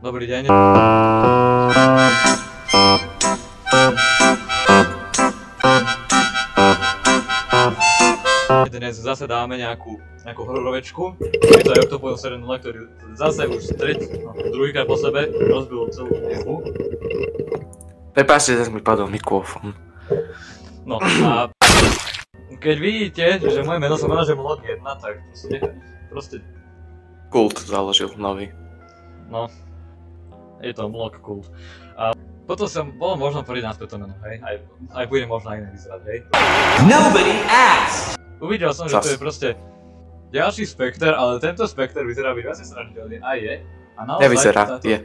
Dobrý deň. Dnes zase dáme nejakú hororovečku. Je to aj Octopoil Serena, ktorý zase už druhýkrát po sebe rozbil celú izbu. Prepáčte, zase mi padol mikrofón. No a keď vidíte, že moje meno sa volá, že Vlog 1, tak proste... Kult založil nový. No, je to Vlog Kult. A potom bolo možno poriť naspäť to meno, hej? Aj bude možno iné vyzerať, hej? Nobody asked! Uvidel som, že to je proste ďalší spekter, ale tento spekter vyzerá byť viacej strašidelný a je. A naozaj Nevyzerá, je.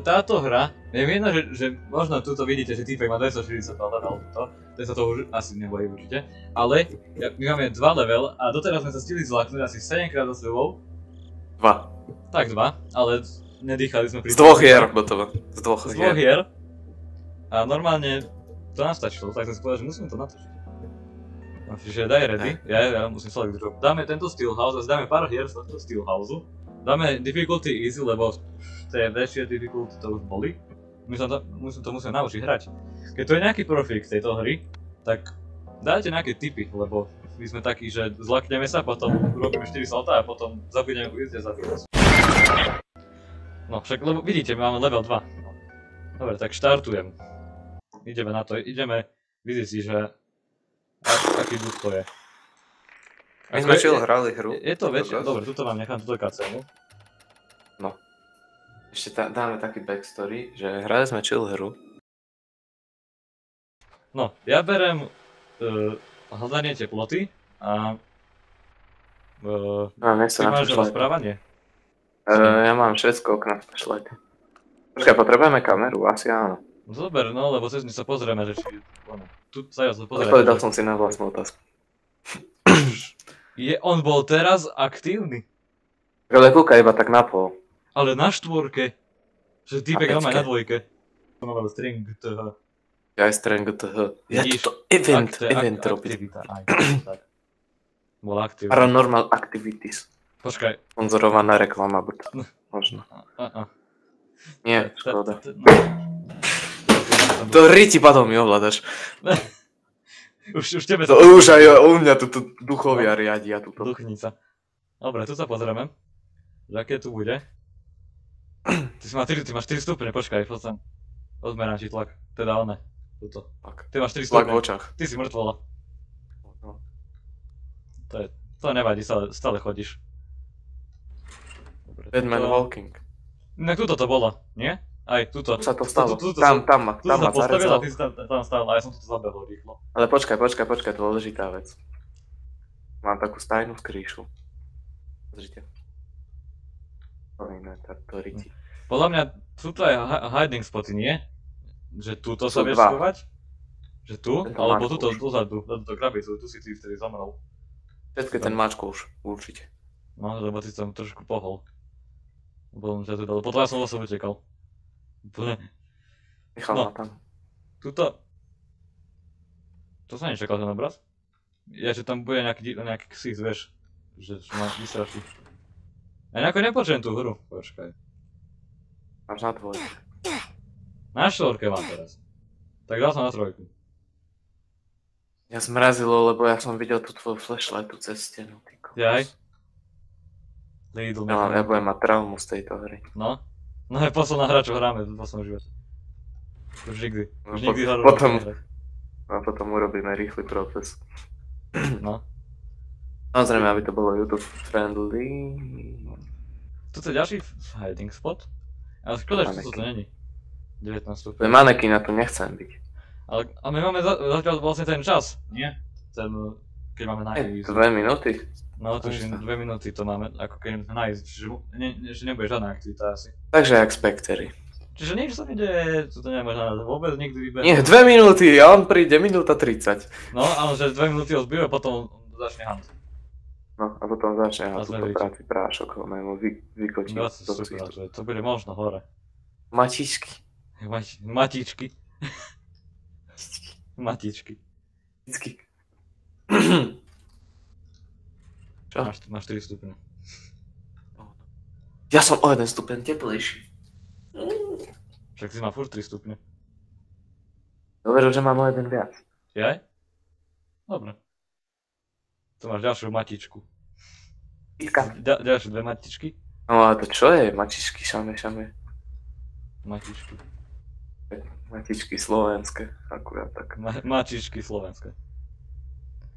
Táto hra, neviem, že možno tuto vidíte, že týpek má 240 level, ten sa toho už asi nebojí určite, ale my máme 2 level a doteraz sme sa stihli zlaknúť asi 7 krát za sebou. 2. Tak 2, ale nedýchali sme pri... Z 2 hier, gotovo. Z 2 hier. A normálne to nám stačilo, tak som si povedal, že musíme to natočiť. Čiže daj ready, ja musím select drop. Dáme tento Steelhouse a dáme pár hier z tohto Steelhouseu. Dáme difficulty easy, lebo tie väčšie difficulty to už boli. My to musíme naučiť hrať. Keď to je nejaký profík tejto hry, tak dajte nejaké tipy, lebo my sme takí, že zlakneme sa, potom urobíme 4 salta a potom zabudneme ujsť za chvíľu. No však, lebo vidíte, my máme level 2. Dobre, tak štartujem. Ideme na to, ideme vyzistiť, že aký duch to je. My sme hrali hru. Je to väčšie, dobre, tuto vám nechám túto cutscénu. No. Ešte dáme taký backstory, že hrali sme chill hru. No, ja berem hľadanie teploty a... Ty máš rozprávanie? Ja mám všetko okna v flashlight. Počkaj, potrebujeme kameru? Asi áno. Zober, no, lebo cez sa pozrieme, že či... Tu sa pozrieme. Odpovedal som si na vlastnú otázku. On bol teraz aktívny. Ale kúka iba tak na pol. Ale na štvorke. Že týpek mám aj na dvojke. To mal string TH. Ja aj string TH. Ja to event robím. Bol aktívny. Paranormal Activities. Počkaj. Sponzorovaná reklama, možno. Nie, škoda. To riti padol mi ovládaš. Už tebe to... Už aj u mňa tu duchovia riadia tuto. Duchnica. Dobre, tu sa pozrieme. Že aké tu bude. Ty máš 4 stupne, počkaj, poď sem. Odmerám ti tlak. Teda one. Tuto. Ty máš 4 stupne. Tlak v očách. Ty si mŕtvola. To nevadí, stále chodíš. Dead Man Walking. Inak tuto to bolo, nie? Aj tuto. Sa to stalo. Tam ma postavil a ty si tam stál a ja som tu zabehol rýchlo. Ale počkaj, dôležitá vec. Mám takú stajnú skrýšu. Pozrite. To riti. Podľa mňa sú to aj hiding spoty, nie? Že tuto sa vieš schovať? Že tu? Alebo tuto dozadu, do krabicu, tu si ty vtedy zomrel. Všetko ten mačko už, určite. No, lebo ty som trošku pohol. Potom ja som zase utekal. Nechal ma tam. Tuto... To sa nečakal ten obraz? Ja, že tam bude nejaký ksít, vieš. Že ma vystraší. Ja nejako nepočujem tú hru. Počkaj. Máš na dvojke. Na štvorke mám teraz. Tak dal som na trojku. Ja zmrazilo, lebo ja som videl tú tvoju flashlightu cez stenu, ty kokos. Jaj? Ja budem mať traumu z tejto hry. No? No je posledná hra, čo hráme v poslednom živote. Už nikdy. A potom urobíme rýchly proces. No. Samozrejme, aby to bolo YouTube friendly. Toto je ďalší hiding spot? Ale škoda, že toto není. 19 stupňov. To je manekína, tu nechcem byť. Ale my máme zatiaľ vlastne ten čas, nie? Keď máme nájsť. 2 minúty? No, tuším, 2 minúty to máme, ako keď máme nájsť, čiže nebude žiadna aktivita asi. Takže jak Spectery. Čiže nič sa nedeje, to nemôže vôbec nikdy vyberať. Nie, 2 minúty, a on príde minúta 30. No, ale že 2 minúty ho zbýva, potom začne hunt. No, a potom začne hunt, to práci prášok, on mu vykočí. To bude možno hore. Matičky. Matičky. Čo? Máš 4 stupne. Ja som o 1 stupeň teplejší. Však si má furt 3 stupne. Dobre, že mám o jeden viac. Jaj? Dobre. Tu máš ďalšiu matičku. Iska. Ďalšie 2 matičky. No a to čo je? Matičky, šame. Matičky. Matičky slovenské, akurát tak. Matičky slovenské.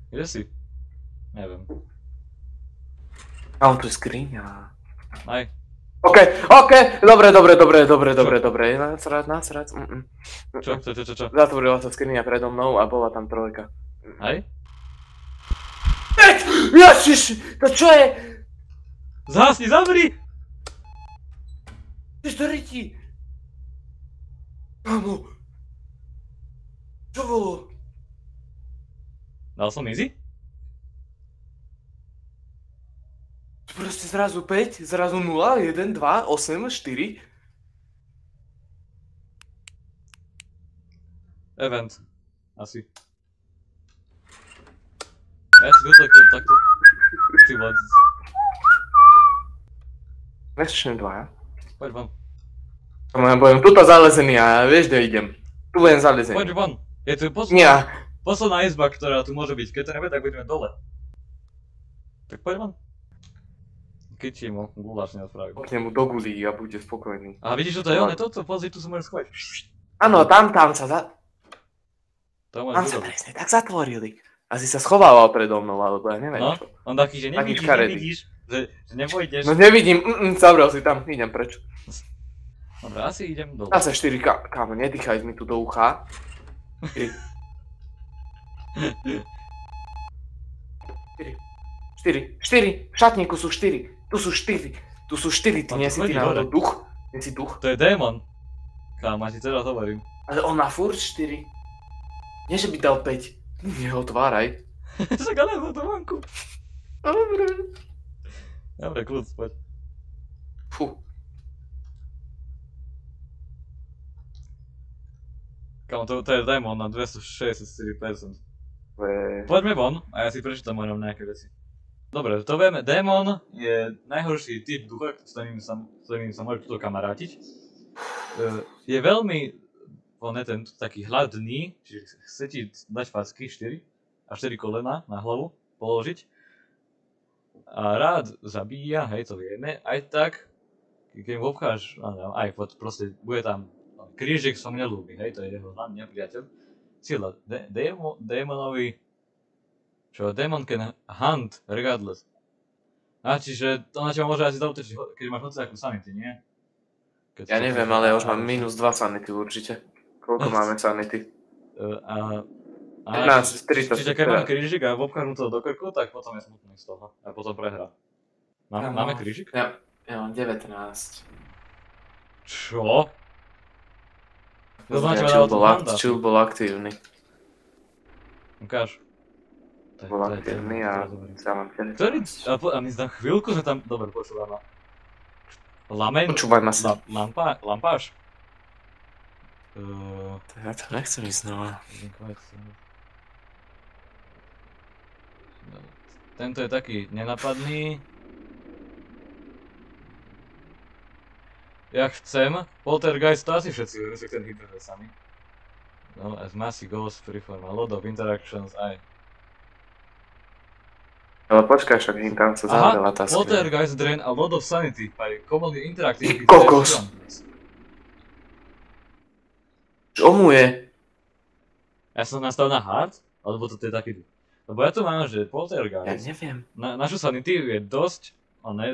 Kde si? Neviem. A tu je skriňa. Aj. OK, dobre. Nasrať. Čo? Zatvorila sa skriňa predo mnou a bola tam trojka. Aj? Ježiš, to čo je? Zhasni, zavri! Ty to riti. Kámo. Čo bolo? Dal som easy? Proste zrazu 5, zrazu 0, 1, 2, 8, 4. Event. Asi. Ja si dotlekol takto. Ty vole. Nešťujem 2. Poď von. Ja budem tuto zalezený a vieš, kde idem. Tu budem zalezený. Poď von. Je tu Nie. posledná izba, ktorá tu môže byť. Keď to nebude, tak budeme dole. Tak poď von. Kyčí mu, guláš neodpravil. Pokne mu do gulí a bude spokojný. A vidíš, čo to je? On je toto, pozri, tu sa môžeš schovať. Áno, tam sa To Tam môžeš sa urobiť. presne tak zatvorili. Asi sa schovával predo mnou, alebo ja neviem No, čo. on taký, že Taký nevidíš, škaredý. že nevojdeš. No nevidím, zavrel si tam, idem preč. Dobre, asi idem dole. Zase 4, kámo, nedýchaj mi tu do ucha. 4, v šatníku sú 4, tu sú 4, ty On nie tu si ty chodí náhodou hore. duch, nie si duch. To je démon. Kámo, ja ti teraz hovorím. Ale on má furt 4. Nie, že by dal 5. Neotváraj. Však ale na to vonku. Dobre. Dobre, kľud, poď. Fú. Kámo, to je démon na 264%. Ve- Poďme von a ja si prečítam možno nejaké veci. Dobre, to vieme, démon je najhorší typ ducha, s ktorým sa môže tuto kamarátiť. Je veľmi, on je ten taký hladný, čiže chce ti dať facky 4 a 4 kolena na hlavu položiť. A rád zabíja, hej, to vieme, aj tak, keď mu obcháš, aj proste bude tam krížik som nelúbi, hej, to je jeho hlavný nepriateľ. Sila, démonovi, čo demon can hunt regardless. A čiže to na teba môže asi zautočiť, keď máš hociakú sanity, nie? Ja neviem, ale ja už mám minus 2 sanity určite. Koľko máme sanity? 15, 300. Čiže keď mám krížik a obchážem to do krku, tak potom je smutný z toho. A potom prehrá. Máme krížik? Ja mám 19. Čo? To znamená, Čil bol aktívny. Ukáž. Bol aktívny a ja mám 19. Ktorý? A my za chvíľku sme tam... Dobre, počúvam. Lameň? Počúvaj ma sa. Lampáš? Ja to nechcem ísť znova. Tento je taký nenapadný. Ja chcem. Poltergeist to asi všetci vieme, si ten hyperve sami. No, as Massy Ghost, Freeform, a lot of interactions, aj. Ale počkaj, však im tam sa zavrela tá skriňa. Poltergeist drain a lot of sanity by commonly interacting with Kokos. interactions. Čo mu je? Ja som nastavil na hard, alebo to je taký... Lebo ja tu mám, že Ja Poltergeist, neviem. našu sanity je dosť,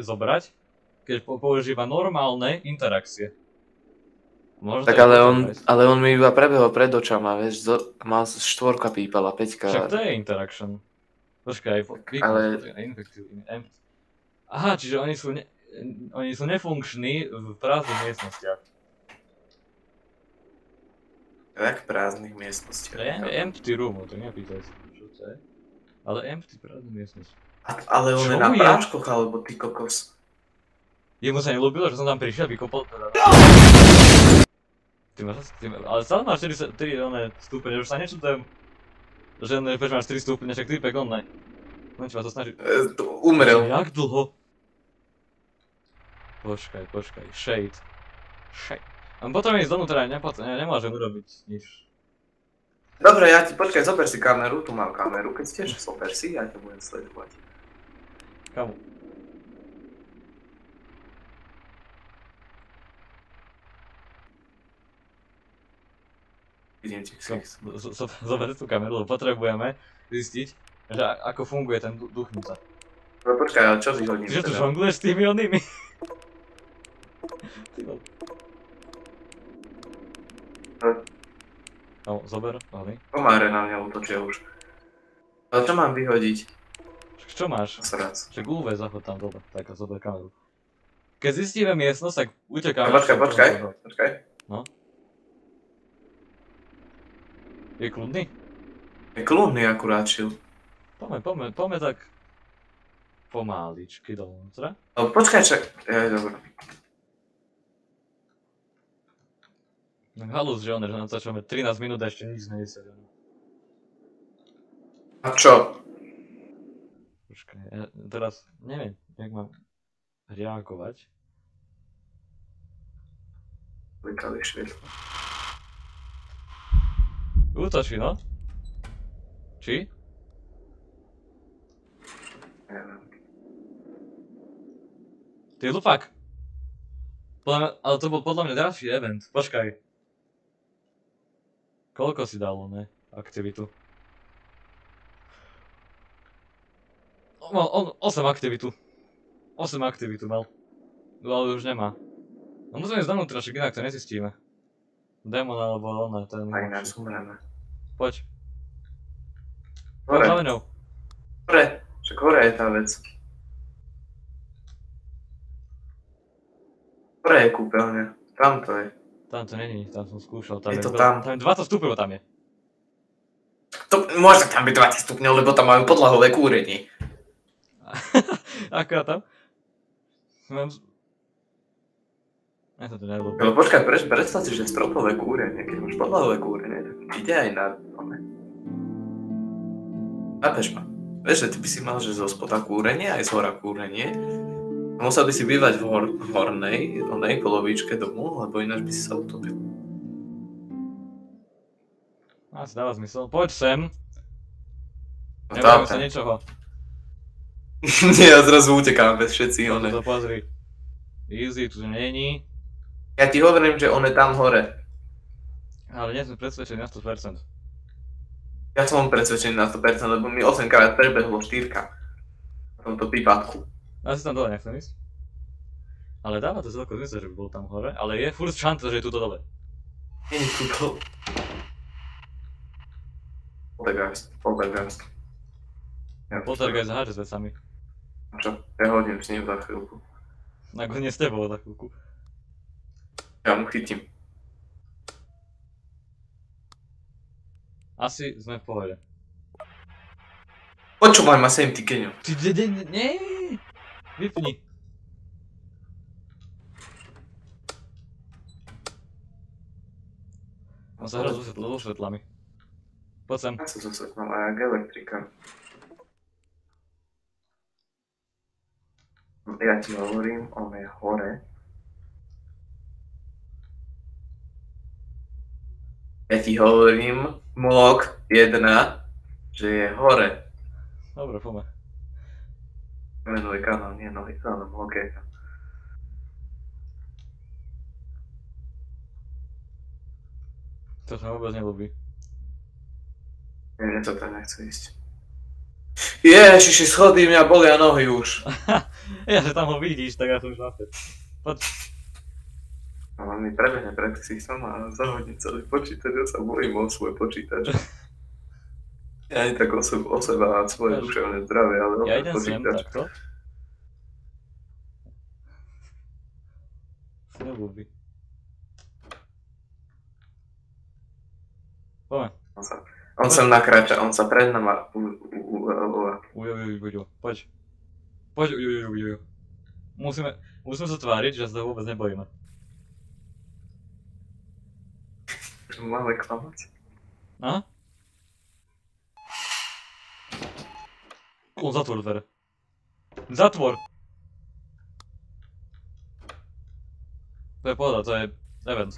zobrať, keď používa normálne interakcie. Možno Tak to je ale on mi iba prebehol pred očama, vieš, mal 4 pípala, 5. Však to je interaction. Počkaj, Ale- Aha, čiže oni sú nefunkční v prázdnych miestnostiach. Jak v prázdnych miestnostiach. To je empty room, to nepýtaj sa, čo to je. Ale empty prázdne miestnosť. Ale on Čo je na je? práškoch, alebo ty kokos. Jemu sa nelúbilo, že som tam prišiel, vykopol teda... Ale stále máš 4 stupne, že už sa nečutujem. Že máš 4 stupne, však typek on ne. No čo ma to snaží... Umrel. Jak dlho? Počkaj, shade. Potom ísť donútra, nemôžem urobiť nič. Dobre, ja ti počkaj, zober si kameru, tu mám kameru, keď tiež zober si, ja ťa budem sledovať. Kamu? Vidím ti Zober tú kameru, lebo potrebujeme zistiť, že ako funguje ten duchnica. No počkaj, ale čo vyhodím Že tu teda? žongluješ s tými onými? Ty vole. No, zober, hlavný. Komáre na mňa útočia už. Ale čo mám vyhodiť? Čo máš? Srac. Však UV zachod tam dole, tak a zober kameru. Keď zistíme miestnosť, tak utekáme. Počkaj. No. Je kľudný? Je kľudný akurát šiel. Poďme tak pomáličky dovnútra. Ale počkaj, čak. Dobre. Tak halus, že nám začneme 13 minút a ešte nič nevysedené. A čo? Počkaj, ja teraz neviem, jak mám reagovať. Vykali svetlo. Útočí, no? Či? Neviem. Ty hlupák. Ale to bol podľa mňa ďalší event. Počkaj. Koľko si dalo, ne? Aktivitu. Mal 8 aktivitu. 8 aktivitu mal. No ale už nemá. No musíme ísť donútra, však inak to nezistíme. Démon alebo ona, ten... Aj nás umreme. Poď. Hore. Poď za mňou. Hore. Však hore je tá vec. Hore je kúpeľňa. Tam to je. Tam to není, tam som skúšal. Je to tam. Tam je 20 stupňov tam je. To môže tam byť 20 stupňov, lebo tam majú podlahové kúrenie. Aká tam? Mám... Ja sa to neľúbi. Ale počkaj, predstav si, že stropové kúrenie, keď máš podlahové kúrenie, tak ide aj na... Chápeš ma? Vieš, že ty by si mal, že zo spoda kúrenie, aj z hora kúrenie. A musel by si bývať v hornej polovičke domu, lebo ináč by si sa utopil. Asi dáva zmysel. Poď sem. No Nebojme sa ničoho. Nie, ja zrazu utekám bez všetci one. To pozri. Easy tu není. Ja ti hovorím, že on je tam hore. Ale nie som presvedčený na 100%. Ja som presvedčený na 100%, lebo mi 8 krát prebehlo 4 v tomto prípadku. Asi tam dole nechcem ísť. Ale dáva to celkom zmysel, že by bol tam hore, ale je furt šanca, že je tu dole. Nie je tu dole. Poltergeist. Poltergeist zaháže s vecami. Čo? Ja hodím s ním za chvíľku. Ako nie s tebou za chvíľku. Ja mu chytím. Asi sme v pohode. Počúvaj ma sem, ty keňo. Ty, nie! Vypni. On sa hrá so svetlami. Poď sem. Ja sa zosvetlam aj jak elektrika. Ja ti hovorím, on je hore. Ja ti hovorím, mlok 1, že je hore. Dobre, poďme. Menuj kanál, nie nový kanál, mlok 1. To sa vôbec neľúbi. Mne to tam nechce ísť. Ježiši, schody, mňa bolia nohy už. Ja, že tam ho vidíš, tak ja som už naspäť. Poď. A on mi prebehne pred ksichtom a zahodí celý počítač, ja sa bojím o svoj počítač. Ja ani tak o seba a svoje duševné zdravie, ale o ja idem sem, počítač. takto. Sa neľúbi. Poďme. On sem nakráča, on sa pred nama Ujo. Poď. Poď, ujo. Musíme sa tváriť, že sa to vôbec nebojíme. Máme klamať. Aha. Zatvor dvere. Zatvor! To je pohoda, to je Event.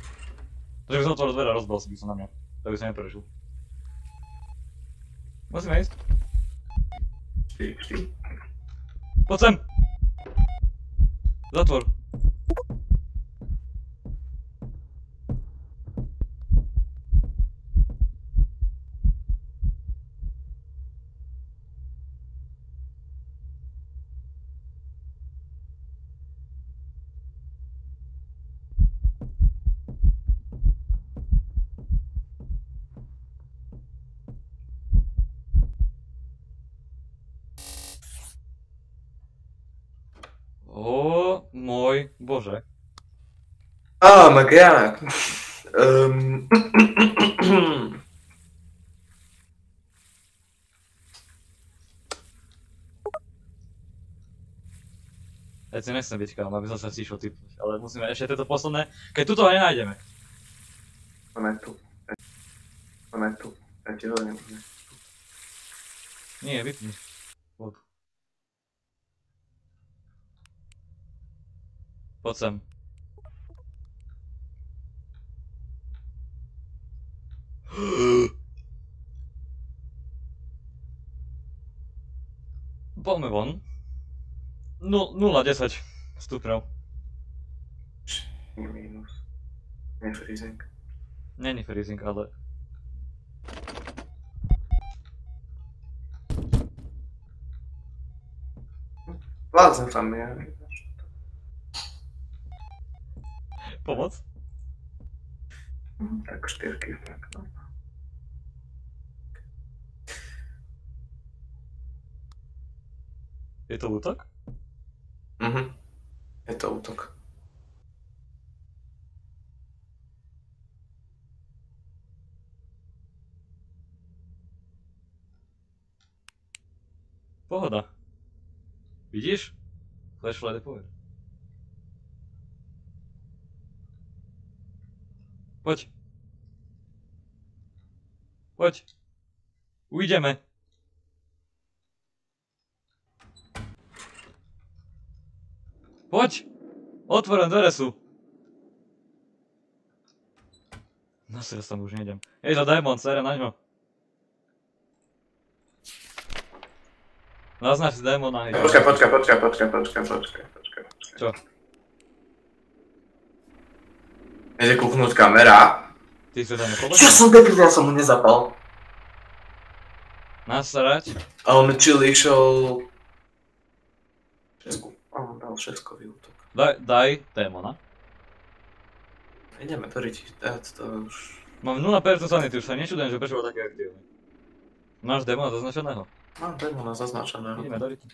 Takže by som otvoril dvere a rozbal si by som na mňa. To by som neprežil. Musíme ísť. Vždy. Poď sem! Zatvor. O môj Bože. Oh my god. Ja si nechcem byť kam, aby som sa stišil typnúť, ale musíme ešte toto posledné, keď tuto ho nenájdeme. On je tu. Ja ti ho nebudem. Nie, vypni. Poď. Poď sem. Poďme von. 0,10 stupňov. Nie minus. Nie freezing. Není freezing, ale... Vládzem tam ja. Pomoc? Tak 4, tak no. Je to útok? Je to útok. Pohoda. Vidíš? Flashlight je pohoda. Poď. Poď. Ujdeme. Poď! Otvorené dvere sú. No si, ja tam už nejdem. Hej, za démon, sere na ňo. Naznač si démona, hej. Počkaj. Čo? Ide kúknúť kamera. Ty si tam nepovedal? Ja som debil, ja som mu nezapal. Nasrať? A on čili išiel... On dal šeskový útok. Daj démona. Ideme to to už... Mám 0% sanity, už sa nečudujem, že prečo bol taký aktívny. Máš démona zaznačeného? Mám démona zaznačeného. Ideme do riti.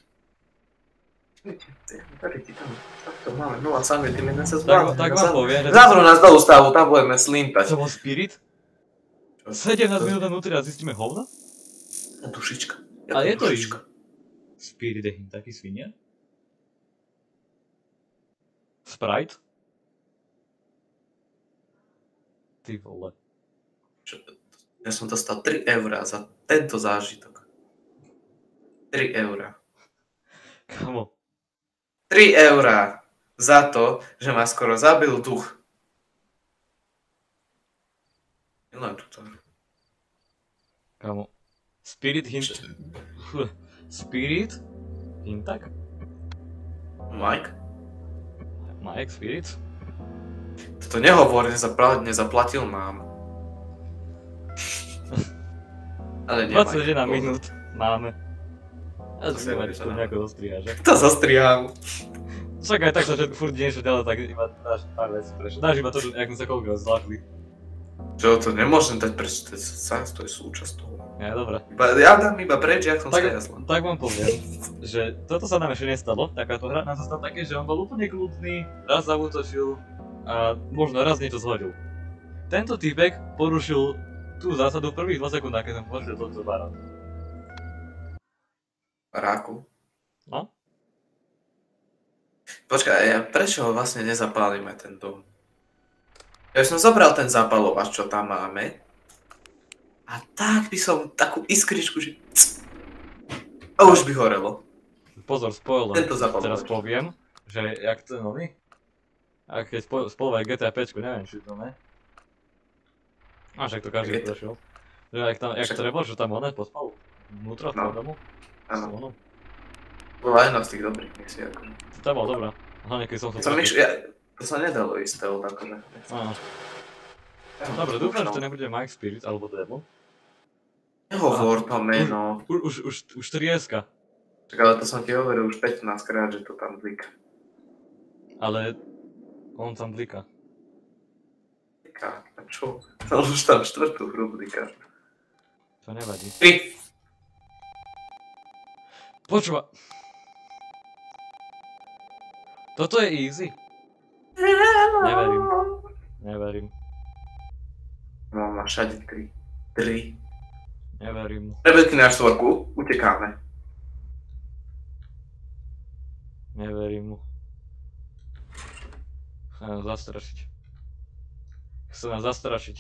Do riti tam. Takto máme 0 sanity, my sa zvládne. Tak vám poviem, že... Zavru nás do ústavu, tam budeme slintať. To bol spirit? 17 minút vnútri a zistíme hovna? Dušička. Ale je to dušička. Spirit je taký svinia? Sprite? Ty vole. Ja som dostal 3 eurá za tento zážitok. 3 eurá. Kamo. 3 eurá za to, že ma skoro zabil duch. Milujem túto. Kamo. Spirit hint... Spirit? Hintak? Mike? Mike, Spirit? Toto nehovor, nezaplatil nám. Ale nie, 21 minút máme. Ja si mať to nejako zostriháš, že? To zostrihám. Však aj tak sa furt niečo ďalej, tak iba dáš pár vecí prečo. Dáš iba to, jak sme sa koľko zvládli. Čo, to nemôžem dať preč, to je súčasť toho. Ja, dobré. Ja dám iba preč, jak som sa jasla. Tak vám poviem, že toto sa nám ešte nestalo, takáto hra nám sa stalo také, že on bol úplne kľudný, raz zaútočil a možno raz niečo zhodil. Tento týpek porušil tú zásadu v prvých 2 sekundách, keď som porušil tohto baráku. Baráku? No? Počkaj, prečo vlastne nezapálime ten dom? Ja som zobral ten zapalovač, čo tam máme. A tak by som takú iskričku, že... A už by horelo. Pozor, spoiler. Tento zapalovač. Teraz poviem, že jak ten oný? A keď spolu aj GTA 5, neviem, či to ne. A však to každý prešiel. Že jak treba, že tam oné pospal vnútra toho domu. Áno. Bola jedna z tých dobrých misií, akože. To bola dobrá. Hlavne keď som to To sa nedalo ísť stealth, akože. Áno. Dobre, dúfam, že to nebude Mike Spirit alebo Devil. Nehovor to meno. Už trieska. Čak, ale to som ti hovoril už 15 krát, že to tam blíka. Ale on tam blíka. Blíka? A čo? To už tam štvrtú hru blíka. To nevadí. 3! Počúva. Toto je easy. Neverím. No, má všade 3. 3. Neverím mu. Rebelky na štvorku, utekáme. Neverím mu. Chce nás zastrašiť.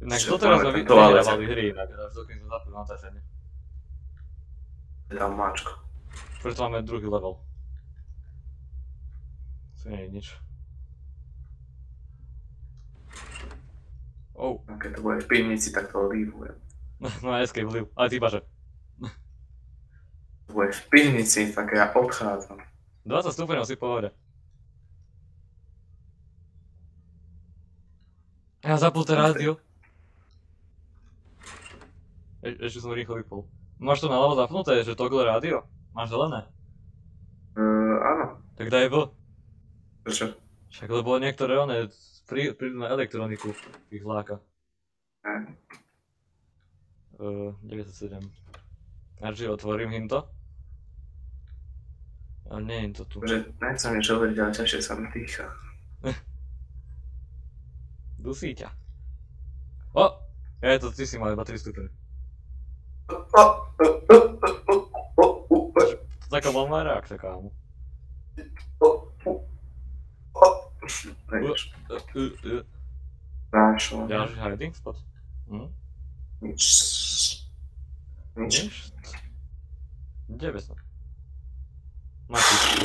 Inak Čo, doteraz máme sme ten toalet. vyhrávali hry inak, až dokým sme zapili natáčanie. Dám máčko. Preto máme druhý level. To nie je nič. Oh. A keď to bude v pivnici, tak to lívujem. No escape live, ale ty ibaže. To bude v pivnici, tak ja odchádzam. 20 stupňov si povede. Ja zapol to rádio. Ešte som rýchlo vypol. Máš to naľavo zapnuté, že toggle rádio? Máš zelené? Áno. Tak daj V. Prečo? Však lebo niektoré one prídu na elektroniku, ich láka. 97. Takže otvorím im to. Ale nie je to tu. Že nechcem niečo hovoriť, ale ťažšie sa mi dýcha. Dusí ťa. O! To ty si mal iba 3 stupne. To taká voľná reakcia, kámo. Ďalší hiding spot? Nič. Kde bez toho? Máš tu.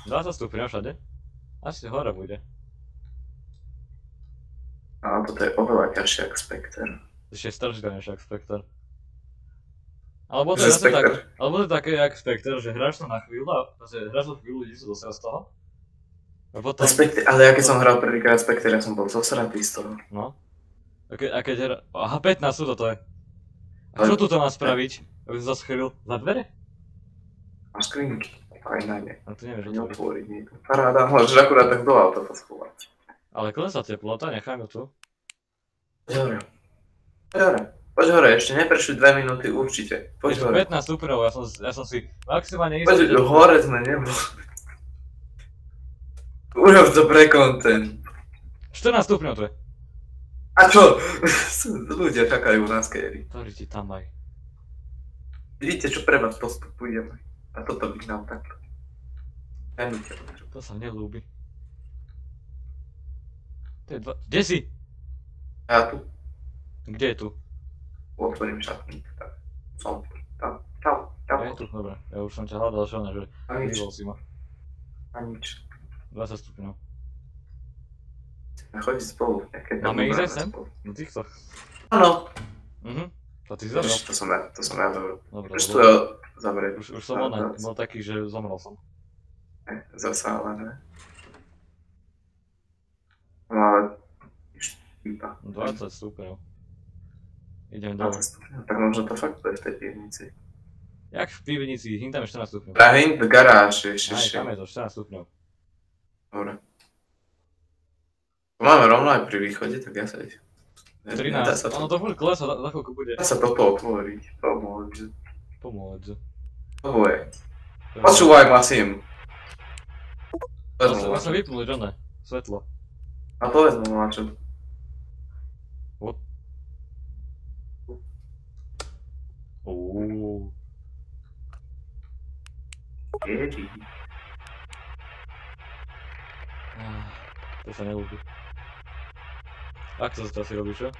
20 stupňov všade? Asi hore bude. Ale toto je oveľa ťažšie ako Spectre. Ešte strašidelnejšie ako Spectre. Alebo to je také jak Spectre, že hráš to na chvíľu a hráš to chvíľu, ľudí sú dosiaľ z toho. A potom... Ale ja keď som hral prvýkrát Spectre, ja som bol zosratý z toho. No. A keď hra... Aha, 15 sú toto je. A čo tu to má spraviť? Aby som zaschylil za dvere? Máš skrinky. Aj na ne. A tu nevieš otvoriť. Paráda, môžeš akurát tak do auta schovať. Ale klesá teplota, nechajme tu. Poď hore, ešte neprešli 2 minúty určite. Poď hore. 15 stupňov, ja som si maximálne istý. Poď hore sme neboli. Urob to pre content. 14 stupňov tu je. A čo? Ľudia čakajú na skéry. Ktorý ti tam aj. Vidíte, čo pre vás postupujeme. A toto by nám takto. To sa nelúbi. Kde si? Ja tu. Kde je tu? Otvorím šatník. Som tam. Ja je tu, dobre. Ja už som ťa hľadal, že vyhol si ma. A nič. 20 stupňov. Chodí spolu. Máme ísť aj sem? No týchto. Áno. To ty zobral. To som ja dobrý. Dobre, už tu ja zavrieť. Už som bol taký, že zomrel som. Zasa, ale ne. No ale... 20 stupňov. Idem dole. Tak možno to fakt bude v tej pivnici. Jak v pivnici? Hým tam je 14 stupňov. Hým v garáži ešte. Aj, tam je to 14 stupňov. Dobre. To máme rovno aj pri východe, tak ja sa idem. 13, ono to furt klesa, za chvíľku bude. Dá sa toto otvoriť, pomôcť. Pomôcť. Počúvaj, Masim. Ja som vypnul, že ne? Svetlo. A povedz mu, Mačo. Ježi. To sa neľúbi. Ak to asi robíš, čo?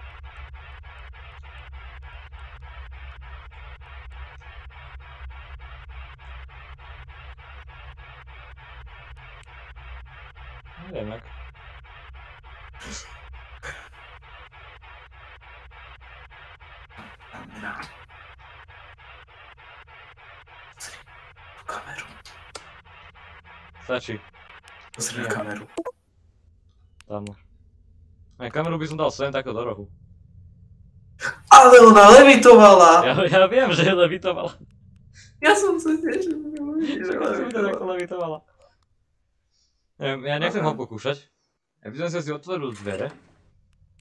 Kamera. Pozri tú kameru. Stačí. Pozri na Nie. kameru. Tam. Aj kameru by som dal sem takto do rohu. Ale ona levitovala! Ja viem, že levitovala. Ja som sa tiež... Ja som videl, ako levitovala. Ja nechcem ho pokúšať. Ja by som si otvoril dvere,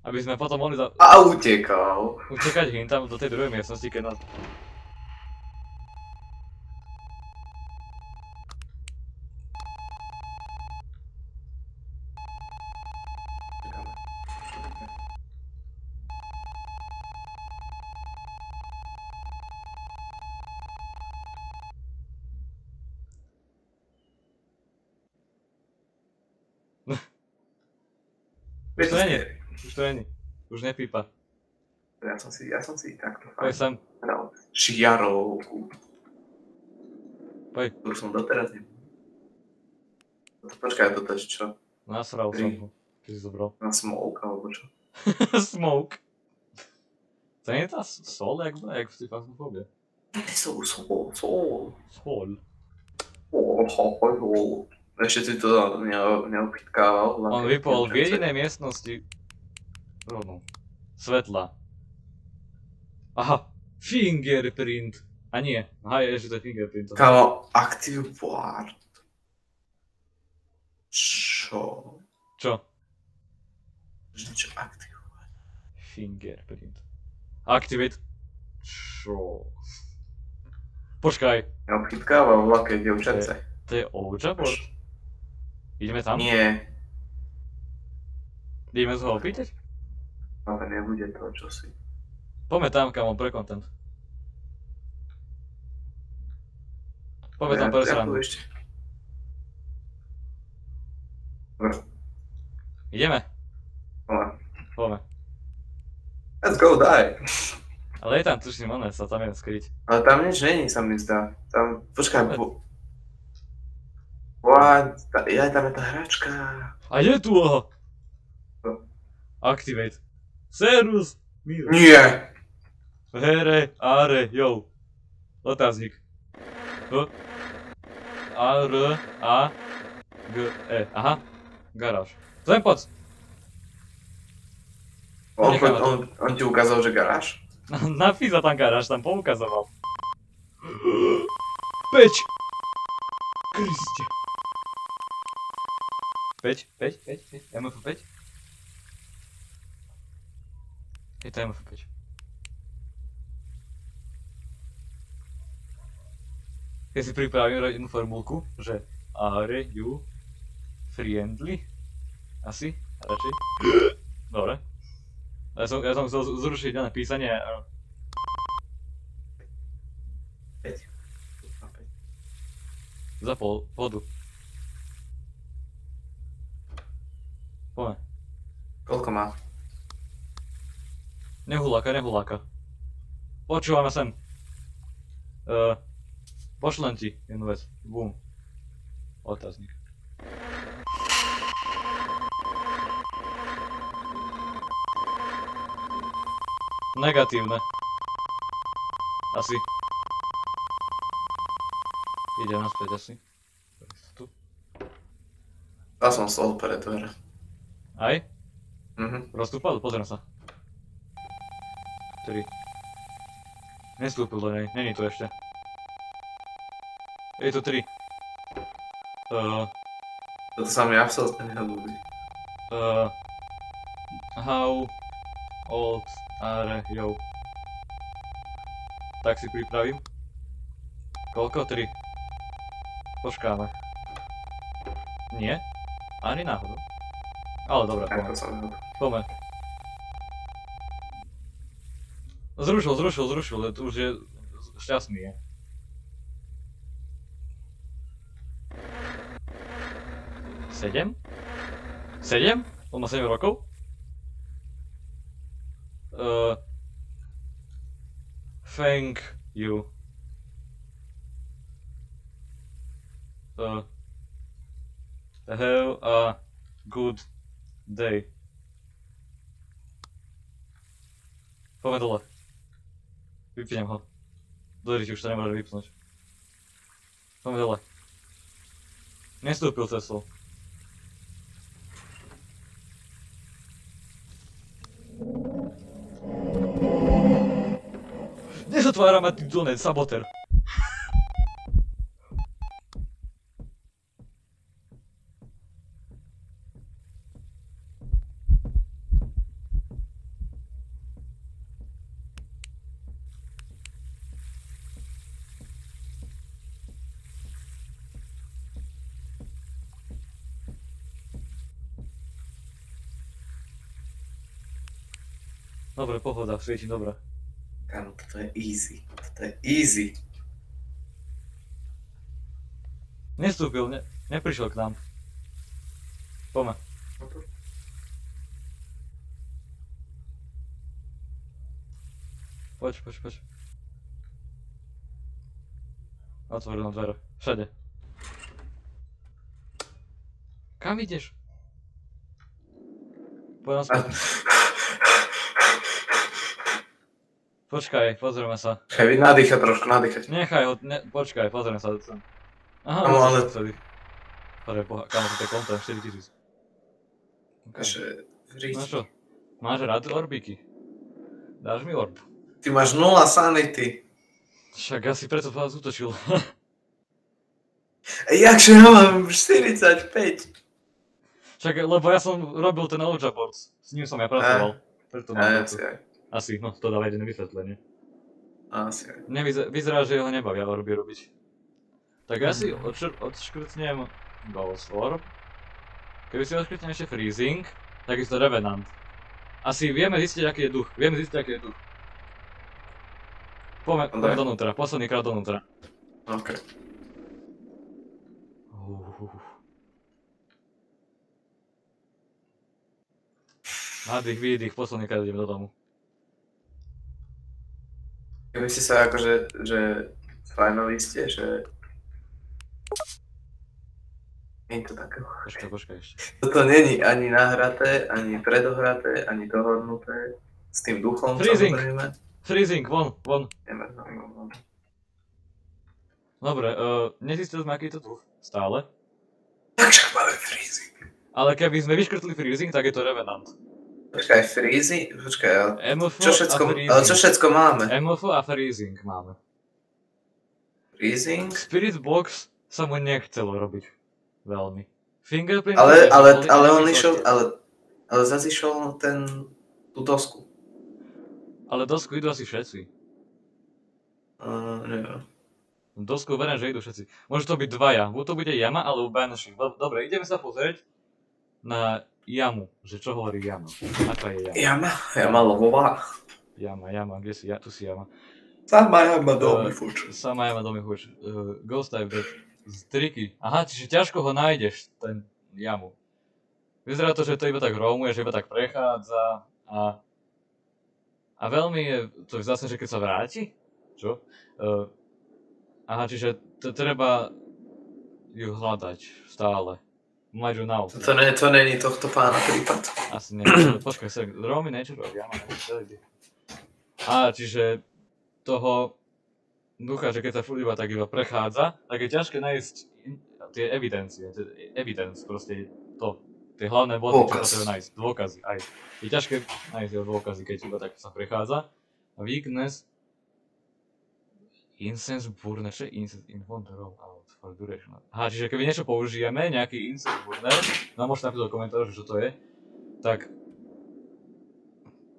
aby sme potom mohli A utekal. utekať hým tam do tej druhej miestnosti, keď nás... Už to není. Už to není. Už nepípa. Ja som si takto Poď sem. hral žiarovku. Poď. Už som doteraz nemal. Počkaj, toto je čo? Nasral som ho. Ty si zobral. Na smoke alebo čo? Smoke. To nie je tá sol, jak v tej fasmofóbie. Sol. Sol. Ešte si to neopýtkával. On vypol v jedinej miestnosti svetla. Aha, fingerprint. A nie, aha, je, že to je fingerprint. Kámo, active ward. Čo? Čo? Čo active ward? Fingerprint. Activate. Čo? Počkaj, Neopýtkával vlaké dievčatce. to je Ouija board? Ideme tam? Nie, Ideme sa ho opýtať? ale nebude to, čo si. Poďme tam, kamo, pre content. Poďme tam pre srandu. ešte. Dobre, Ideme? Poďme. let's go, daj. Ale je tam tuším oné, sa tam je skryť. Ale tam nič není, sa mi zdá. Tam, počkaj, What? Ja, tam je tá hračka. A je tu, aha! Activate. Serus! Miro. Nie! Here, are, yo. Otáznik. A, R, A, G, E. Aha. Garáž. Sem poď. On ti ukázal, že garáž? Napísal tam garáž, tam poukazoval. Peť! Kriste. Peť. MF5? Je to MF5. Ja si pripravím jednu formulku, že are you friendly? Asi? Radšej? Dobre. Ja som chcel zrušiť na písanie. Zapol vodu. Poďme. Koľko má? Nehuláka. Počúvame sem. Pošlem ti jednu vec. Bum. Otáznik. Negatívne. Asi. Ide naspäť asi. Tu. Dal som stôl pred dvere. Aj? Mhm. Rozstúpal? Pozriem sa. 3. Nestúpil do nej, není tu ešte. Je tu 3. Toto sa mi absolútne neľúbi. How old are you? Tak si pripravím. Koľko? 3. Počkáme. Nie? Ani náhodou. Ale dobré, Ako poďme. som neľúbi. Poďme. Zrušil, to už je šťastný je. Sedem? 7? On má 7 rokov? Thank you. Have a good day. Poďme dole. Vypnem ho. Dori už to nemôže vypnúť. Poďme dole. Nestúpil cestou. Nezatvára ma ty donec, saboter. Dobre, pohoda, svieti dobre. Kámo, toto je easy. Toto je easy. Nestúpil, neprišiel k nám. Poďme. Poď. Otvoril nám dvere. Všade. Kam ideš? Poď nám späť. Počkaj, pozrieme sa. Počkaj, nadýchať trošku, nadýchať. Nechaj ho, počkaj, pozrieme sa sem. Aha, Kámo, ale- Kámo, to je kontent, 4000. Takže, No čo, máš rád orbíky? Dáš mi orb? Ty máš 0 sanity. Však asi preto vás útočil. Jakže ja mám 45? Však, lebo ja som robil ten Ouija board, s ním som ja pracoval. Preto mám Asi to. aj. Asi, no to dáva jedno vysvetlenie. Asi aj. Vyzerá, že ho nebavia orby robiť. Tak ja si odškrtnem Ghost Orb. Keby si odškrtnem ešte Freezing, takisto Revenant. Asi vieme zistiť, aký je duch. Poďme donútra, posledný krát donútra. OK. Nádych, výdych, posledný krát ideme do domu. Keby si sa akože, že finaliste, že... Nie je to také. Počkaj ešte. Toto není ani nahraté, ani predohraté, ani dohodnuté. S tým duchom, Freezing. samozrejme. Freezing, von. No. Dobre, nezistili sme, aký je to duch. Stále. Tak však máme freezing. Ale keby sme vyškrtli Freezing, tak je to Revenant. Počkaj, freezing? Počkaj, ale MF čo všetko máme? MF a Freezing máme. Freezing? Spirit Box sa mu nechcelo robiť. Veľmi. Fingerprint... Ale on išiel, ale zase išiel tú dosku. Ale dosku idú asi všetci. Neviem. Dosku verím, že idú všetci. Môže to byť dvaja. Buď to bude Jama, alebo Banshee. Dobre, ideme sa pozrieť na Jamu. Že čo hovorí Jama. Aká je Jama? Jama lovová. Jama, kde si? Tu si Jama. Sama Jama domy fuč. Sama Jama domy fuč. Ghost type dead. Z triky. Aha, čiže ťažko ho nájdeš, ten Jamu. Vyzerá to, že to iba tak roamuje, že iba tak prechádza a veľmi je to zase, že keď sa vráti? Čo? Aha, čiže to treba ju hľadať stále. Mať ju na oku. To není tohto pána prípad. Asi nie. Počkaj sa, Romy Nature of Yama. Čiže toho ducha, že keď sa furt iba tak iba prechádza, tak je ťažké nájsť tie evidencie. Evidence, proste to. Tie hlavné body, čo potrebuje nájsť. Dôkazy, aj. Je ťažké nájsť jeho dôkazy, keď iba tak sa prechádza. A weakness... Incense burner, čo je incense? Invent roll out for duration. Aha, čiže keby niečo použijeme, nejaký incense burner, nám môžete napísať do komentáru, čo to je, tak...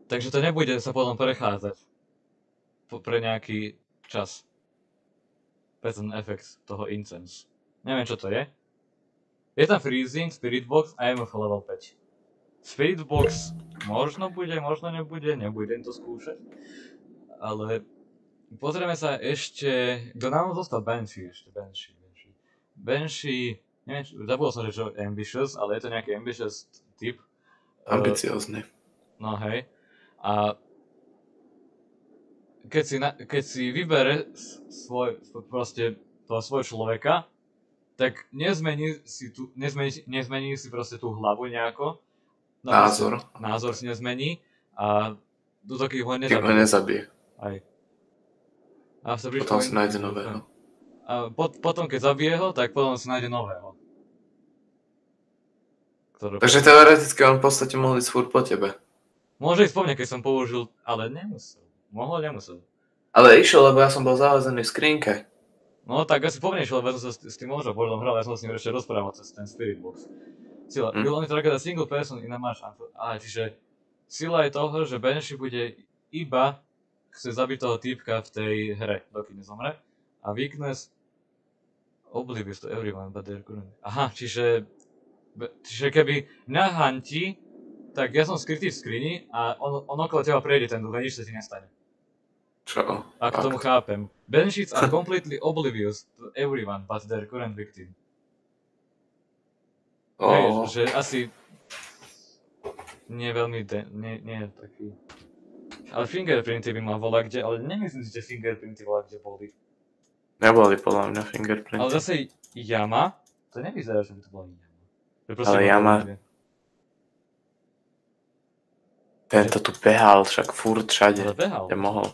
Takže to nebude sa potom prechádzať pre nejaký čas. Pre ten efekt toho incense. Neviem, čo to je. Je tam Freezing, Spirit Box a MF level 5. Spirit Box možno bude, možno nebude, nebudem to skúšať. Ale pozrieme sa ešte, kto nám zostal Banshee ešte, Banshee, neviem, zabudol som, že čo je ambitious, ale je to nejaký ambitious typ. Ambiciózny. No hej. A keď si vybere toho svojho človeka, tak nezmení si proste tú hlavu nejako. Názor. Názor si nezmení a dokým ho Kým ho nezabije. nezabije. Aj. After which Potom point- si nájde nového. A potom keď zabije ho, tak potom si nájde nového. Takže teoreticky on v podstate mohol ísť furt po tebe. Môže ísť po mne, keď som použil, ale nemusel. Nemusel. Ale išiel, lebo ja som bol zavezený v skrinke. No tak asi po mne išiel, lebo som sa s tým možno Boardom hral, ja som s ním ešte rozprával cez ten Spirit Box. Sila, will only target a single person in a match. Čiže sila je toho, že Banshee bude iba chce zabiť toho týpka v tej hre, dokým nezomre. A weakness oblivious to everyone, but they're current. Aha, čiže keby mňa hantí, tak ja som skrytý v skrini a on okolo teba prejde ten duch a nič sa ti nestane. Čo? Ak tomu chápem. Banshees are completely oblivious to everyone but their current victim. Hej, že asi nie veľmi, nie je taký... Ale fingerprinty by ma volá kde, ale nemyslím si, že fingerprinty volá kde boli. Neboli podľa mňa fingerprinty. Ale zase Yama, to nevyzerá, že by to bola Yama. Ale Yama... Tento tu behal však furt všade, behal. kde mohol.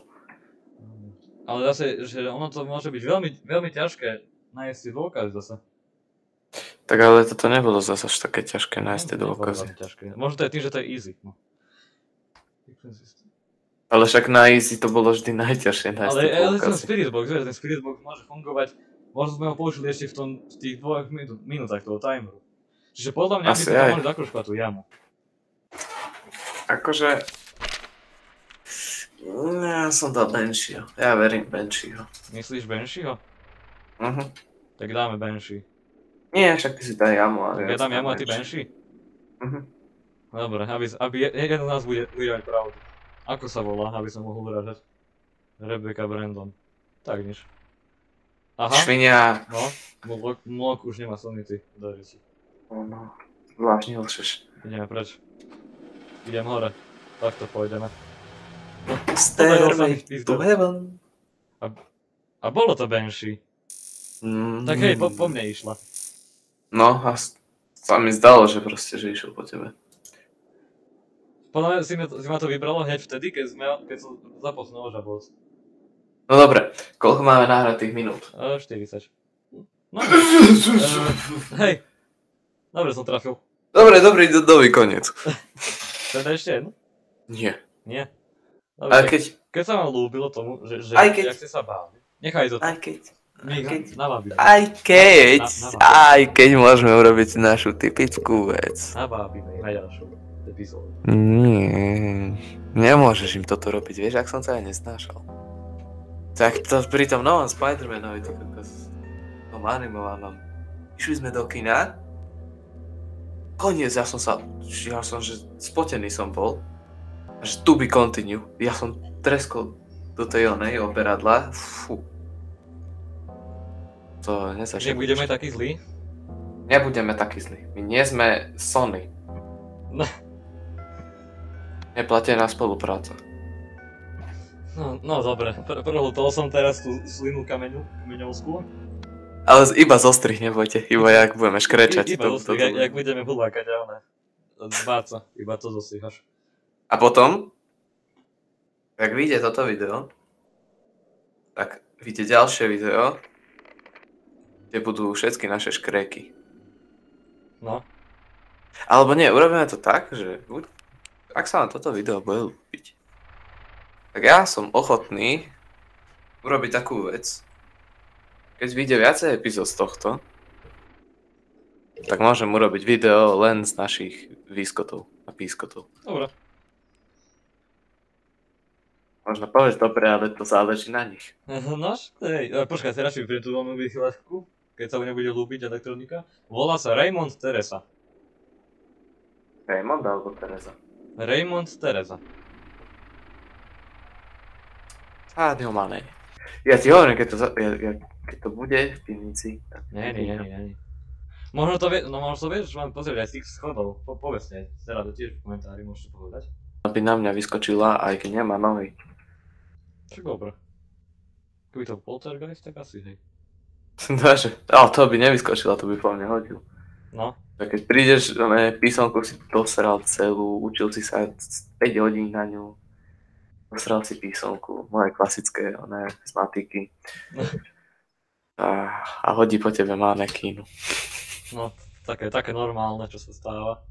Ale zase, že ono to môže byť veľmi, veľmi ťažké nájsť si dôkazy zase. Tak ale toto nebolo zase až také ťažké nájsť tie dôkazy. Možno to je tým, že to je easy. No. Ale však na easy to bolo vždy najťažšie nájsť tie Ale ten dôkazy. Spirit Box, vieš, ten Spirit Box môže fungovať, možno sme ho použili ešte v tých 2 minútach toho timeru. Čiže podľa mňa by sme mohli zakruškovať tú jamu. Akože... Ja som dal Bansheeho. Ja verím Bansheeho. Myslíš Bansheeho? Tak dáme Banshee. Nie, však ty si daj jamu. Ja dám jamu a ty Banshee? Dobre, aby jeden z nás bude mať pravdu. Ako sa volá, aby som mohol vyražať? Rebecca Brandon. Tak nič. Aha. Švinia. No, Mlok už nemá sonity do reči. No, zvláštne lšeš. Ideme preč. Idem hore. Takto pôjdeme. Stairway to heaven. A bolo to Banshee. Tak hej, po mne išla. No a sa mi zdalo, že proste, že išiel po tebe. Podľa mňa si ma to vybralo hneď vtedy, keď som zapol Snow Boss. No dobre, koľko máme nahratých minút? 40. No, hej. Dobre som trafil. Dobre, dobrý koniec. Chcem dať ešte jednu? Nie. Nie? Dobre, ale keď sa vám ľúbilo tomu, že jak ste sa báli. Nechaj to. Aj keď môžeme urobiť našu typickú vec. Nabábime na ďalšiu epizódu. Nie, nemôžeš im toto robiť, vieš, ak som sa aj nesnášal. Tak to pri tom novom Spider-Manovi, ty kokos, tom animovanom. Išli sme do kina, koniec, ja som, že spotený som bol, že to be continue, ja som treskol do tej onej operadla, fú. To nezačne. Nebudeme takí zlí? Nebudeme takí zlí, my nie sme Sony. No. Neplatená spolupráca. No dobre, prehltol som teraz tú slinu kameňovskú. Ale iba zostrih, nebojte, iba jak budeme škrečať. Iba zostrih, jak budeme hulákať, ale zbáca, iba to zostrihaš. A potom, ak vyjde toto video, tak vyjde ďalšie video, kde budú všetky naše škréky. No. Alebo nie, urobíme to tak, že ak sa vám toto video bude ľúbiť, tak ja som ochotný urobiť takú vec, keď vyjde viacej epizód z tohto, tak môžem urobiť video len z našich výskotov a pískotov. Dobre. Možno povedz dobre, ale to záleží na nich. No, počkaj, teraz si vyprintujem tú novú vychylačku, keď sa mu nebude ľúbiť elektronika. Volá sa Raymond Teresa. Raymond alebo Teresa? Raymond Teresa. Mané. Ja ti hovorím, keď to bude v pivnici. Nie. Možno to vieš, mám pozrieť aj z tých schodov. Povedzte, teraz to tiež v komentári môžete povedať. Aby na mňa vyskočila, aj keď nemá nohy. Však dobre. Keby to poltergeist, tak asi hej. Ale to by nevyskočila, to by po mne hodil. No. Tak keď prídeš, písomku si dosral celú, učil si sa 5 hodín na ňu. Posral si písomku, moje klasické, oné, z matiky. A hodí po tebe manekínu. No, také normálne, čo sa stáva.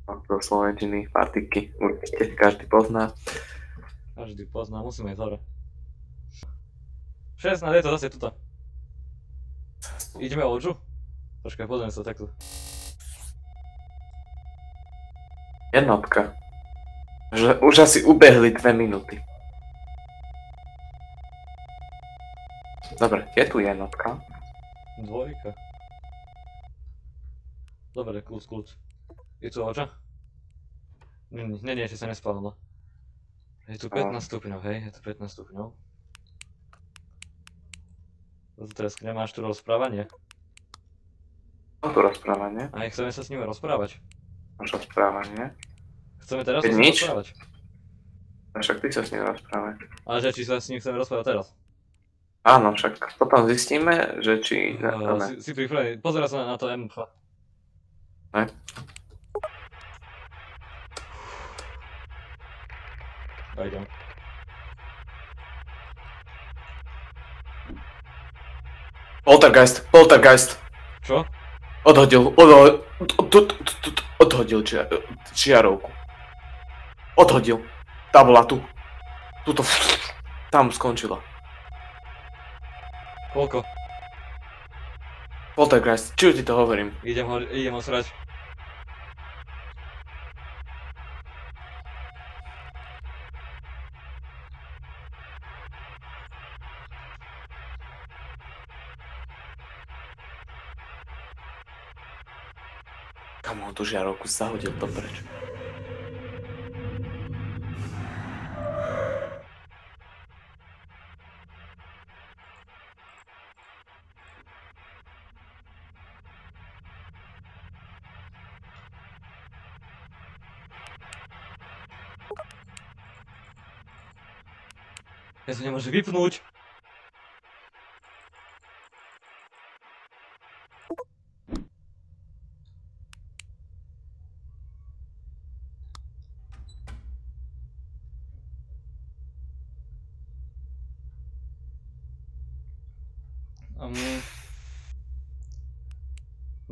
Do slovenčiny, partiky, určite každý pozná. Každý pozná, musíme ísť hore. 16, je to zase tuto. Ideme Oldžu? Počkaj, pozrieme sa takto. Jednotka. Už asi ubehli 2 minúty. Dobre, je tu jednotka. Dvojka. Dobre, kľud. Je tu Oldža? Nie, ešte sa nespálilo. Je tu 15 stupňov, hej? Je tu 15 stupňov. Teraz nemáš tu rozprávanie? Mám tu rozprávanie. A chceme sa s nimi rozprávať. Máš rozprávanie. Chceme teraz sa s Nič. nimi rozprávať. A však ty sa s ním rozprávať. Ale že či sa s ním chceme rozprávať teraz? Áno, však potom zistíme, že či... Ne. Si pripravený, pozeraj sa na to MF. Ne? A idem. Poltergeist. Čo? Odhodil čiarovku. Odhodil. Tá bola tu. Tuto. Tam skončila. Koľko? Poltergeist, čo ti to hovorím? Idem ho srať. Kam on tú žiarovku zahodil to preč? Ja sa nemôžem vypnúť.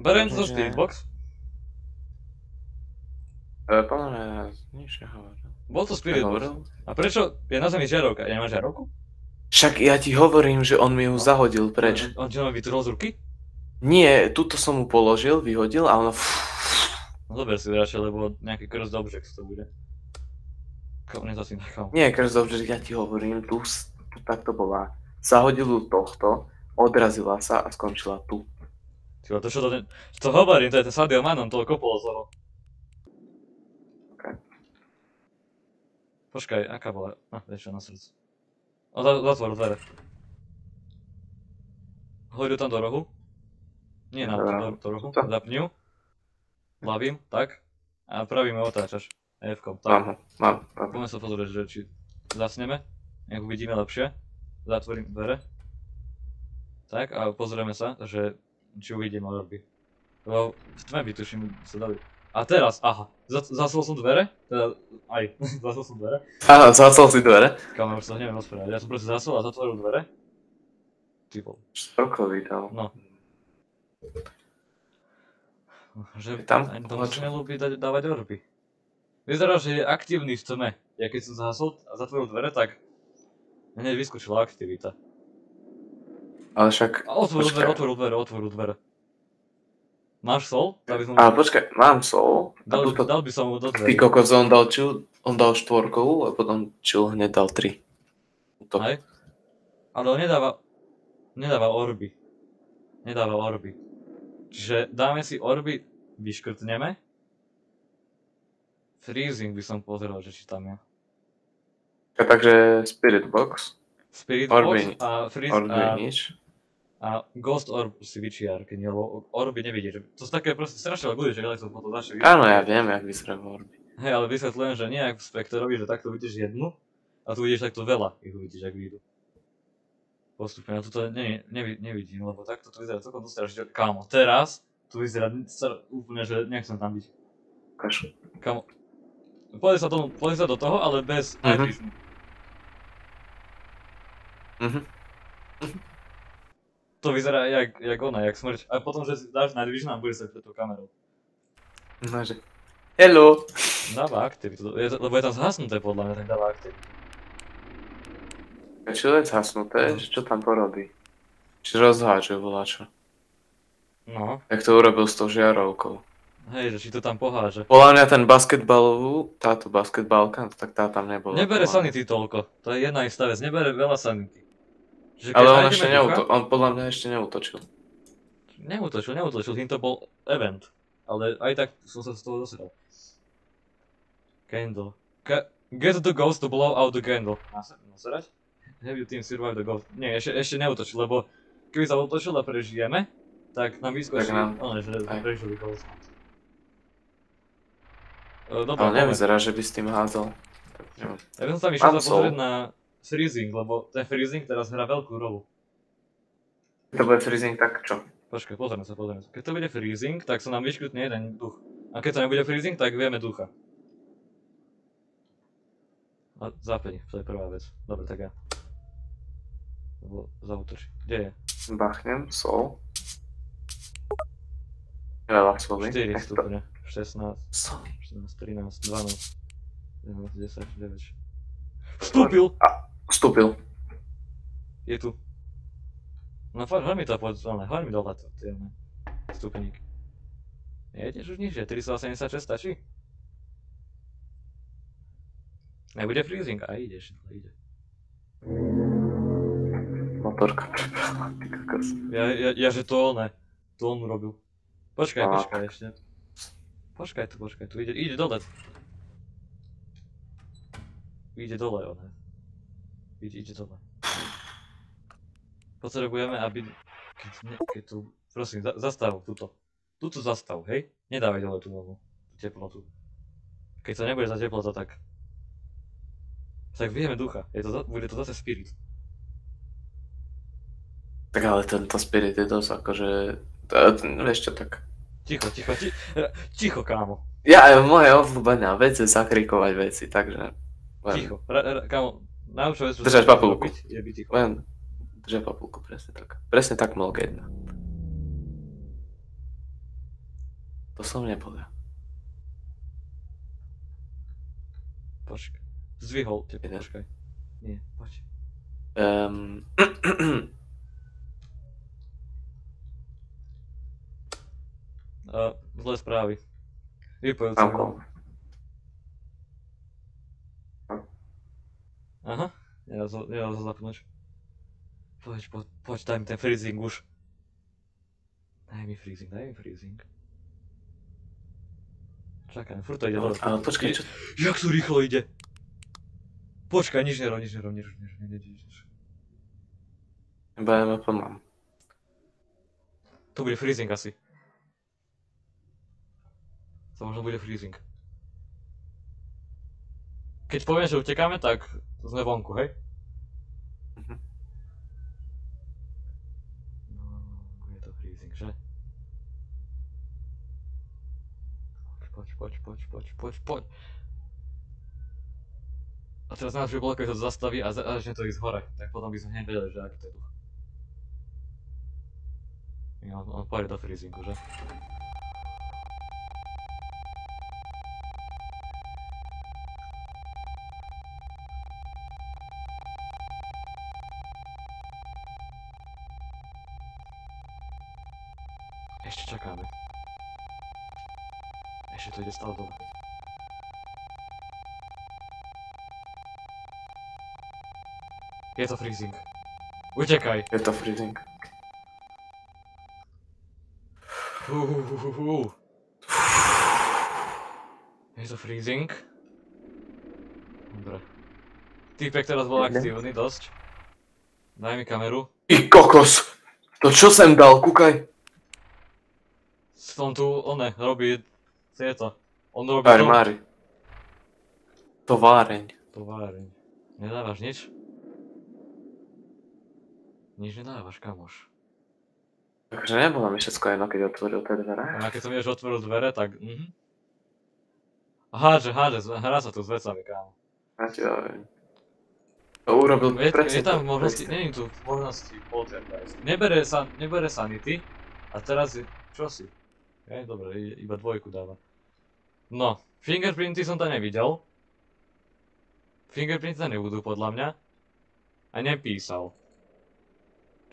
Beriem to zo Spirit Box. Podľa mňa nič nehovoril. Bol to Spirit Box. A prečo je na zemi žiarovka? Ja nemám žiarovku? Však ja ti hovorím, že on mi ju zahodil preč. On ti ma vytrhol z ruky? Nie, tuto som mu položil, vyhodil a ono... No dober si radšej, lebo nejaký cursed object to bude. Mne to asi nechal. Nie, cursed object, ja ti hovorím, tu takto bola. Zahodil ju tohto, odrazila sa a skončila tu. Tyba, to čo to hovorím, to je ten Sadio Man, on toho kopol z toho. Okay. Počkaj, aká bola? Vieš čo, na srdcu. Zatvor dvere. Hoď ju tam do rohu. Nie na do rohu, zapni ju. Hlavím, tak. A pravíme otáčaš. F-kom, tak. Mám. Poďme sa pozrieť, že či zasneme. Nech uvidíme lepšie. Zatvorím dvere. Tak a pozrieme sa, že či uvidíme orby. Lebo v tme by tuším sa dali. A teraz, aha, zasol som dvere? Teda, aj, zasol som dvere. Aha, zasol si dvere? Kamer, už sa neviem rozprávať. Ja som proste zasol a zatvoril dvere. Typol. Štrokový dal. No. Že tam? ani tomu sa nelúbi dávať orby. Vyzerá, že je aktívny v tme. Ja keď som zasol a zatvoril dvere, tak hneď vyskočila aktivita. Ale však... A otvoril dvere. Máš sol? Ale počkaj, mám sol. Dal by som mu do dverí. Ty kokos, on dal štvorkovú a potom čil hneď dal 3. Hej? Ale on nedáva orby. Nedáva orby. Čiže dáme si orby, vyškrtneme. Freezing by som pozeral, že či tam je. Takže Spirit Box. Spirit Orby, Box a Freeze a Ghost Orb si vyčiarky, lebo orby nevidíš. To sú také proste strašné ľudí, že Galaxy to začne vidieť. Áno, ja viem, jak vyzerajú orby. Hej, ale vysvetľujem, že nie jak v Spectreovi, že takto vidíš jednu a tu vidíš takto veľa, ich uvidíš, ak vyjdu. Postupne, a tuto nevidím, lebo takto to vyzerá celkom dosť strašne. Kámo, teraz tu vyzerá úplne, že nechcem tam byť. Kašu. Kámo, poď sa do toho, ale bez night vision. Mhm. To vyzerá jak ona, jak smrť. A potom, že si dáš na Division a budeš sa pred tú kamerou. No, že... Hello! Dáva aktivitu, lebo je tam zhasnuté podľa mňa, tak dáva aktivitu. Čo je zhasnuté? Čo tam porobí? Či rozhádže voláčo? No, Jak to urobil s tou žiarovkou. hej, že či to tam poháže. Podľa mňa ten basketbalovú, táto basketbalka, tak tá tam nebola. Nebere podľa mňa. sanity toľko, to je jedna istá vec, nebere veľa sanity. Že Ale keď on nájdeme ešte ducha- neutočil, on podľa mňa ešte neutočil. Neutočil, tým to bol event. Ale aj tak som sa z toho dosiel. Candle. Get the ghost to blow out the candle. Naserať? Have you team survive the ghost? Nie, ešte neutočil, lebo keby sa utočil a prežijeme, tak nám vyskočí, Tak nám- že sme aj. prežili ghost. Dobre, Ale poďme. nevyzerá, že by s tým hádzal. Tak neviem. Ja by som tam išiel Mám pozrieť sol. na freezing, lebo ten freezing teraz hrá veľkú rolu. To bude freezing, tak čo? Počkaj, pozrieme sa. Keď to bude freezing, tak sa nám vyškrutne jeden duch. A keď to nebude freezing, tak vieme ducha. A zapni, to je prvá vec. Dobre, tak ja. Lebo zautočí. Kde je? Bachnem, sol. Veľa soli. 4 stupne. 16, Sol. 14, 13, 12, 11, 10, 9. Vstúpil! Vstúpil. Je tu. No hoď mi to hoď mi dole ten stupeník. Nejdeš už nižšie, 386 stačí? Nebude freezing, a ideš, ide. Motorka prepala, ty kokos. Ja že to on urobil. Počkaj Fakt. ešte. Počkaj tu, ide dole. Ide dole, ide dole. Potrebujeme, aby... Keď tu... Prosím, zastav túto. Tuto zastav, hej? Nedávaj dole tú novú teplotu. Keď to nebude za teplota, tak... Tak vieme ducha. Bude to zase spirit. Tak ale tento spirit je dosť akože... Vieš čo, tak... Ticho, kámo. Ja aj moje obľúbená vec je zakrikovať veci, takže... Ticho. Kámo, najlepšia vec, čo Držať sa papulku. robiť, je byť ticho. Len držať papulku, presne tak. Presne tak Molgate. To som nepovedal. Počkaj. Zdvihol tebe, Jeden. počkaj. Nie, poď. Zlé správy. Vypojil sa. Tamko. Aha, nedá sa zapnúť. Poď, daj mi ten freezing už. Daj mi freezing. Čakaj, furt to ide dole. Ale počkaj, čo... Jak to rýchlo ide? Počkaj, nič nerob. Iba ja mám. To bude freezing asi. To možno bude freezing. Keď poviem, že utekáme, tak sme vonku, hej? Mhm. No, bude to freezing, že? Poď. A teraz najlepšie bolo, keď to zastaví a začne to ísť hore. Tak potom by sme hneď vedeli, že aký to je duch. On pôjde do freezingu, že? Ešte čakáme. Ešte to ide stále dole. Je to freezing. Utekaj. Je to freezing. Je to freezing. Dobre. Týpek teraz bol aktívny dosť. Daj mi kameru. I kokos! To čo sem dal, kúkaj? On tu, robí... Co je to? On robí... Armári. Továreň. Továreň. Nedávaš nič? Nič nedávaš, kamoš. Takže nebolo mi všetko jedno, keď otvoril tie dvere. A keď som vieš otvoril dvere, tak... Hádže, hrá sa tu s vecami, kámo. Ja ti hovorím. To urobil Je presne tam to. možnosti, presne. nie je tu možnosti poltergeist. Nebere sanity a teraz je, čo si? Dobre, iba dvojku dáva. No, fingerprinty som tam nevidel. Fingerprinty tam nebudú podľa mňa. A nepísal.